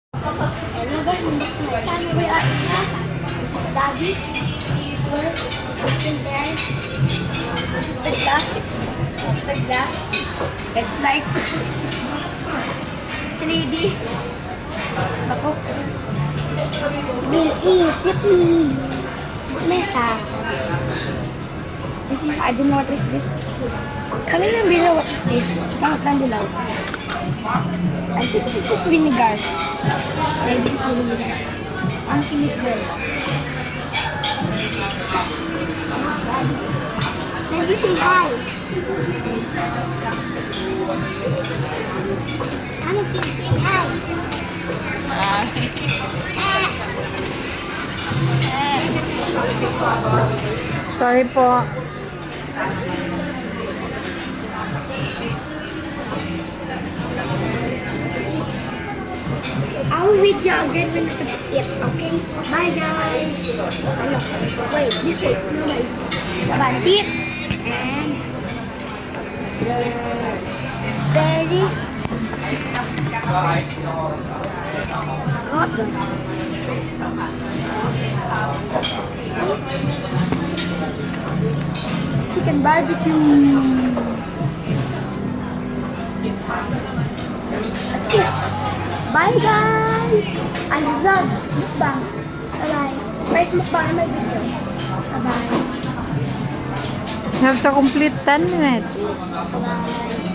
Hello guys, nandito na channel ko yung this is Daddy. We're open there. This is the glass. This is the glass. It's like 3D. Ako. Will eat. Yippee. Mesa. This is, I don't know what is this. Kanina bila, what is this? Pangit lang dilaw. I think this is vinegar. Maybe this is vinegar. Ang kinis din. Maybe say hi. Ano say hi? Sorry po. I will meet you again when I eat, okay? Bye guys. Wait, this way. No, wait. That's it. And very hot. Chicken barbecue. That's it. Bye guys! I vlog. Mukbang. Bye-bye. First mukbang na may video. Bye-bye. You have to complete 10 minutes. Bye-bye.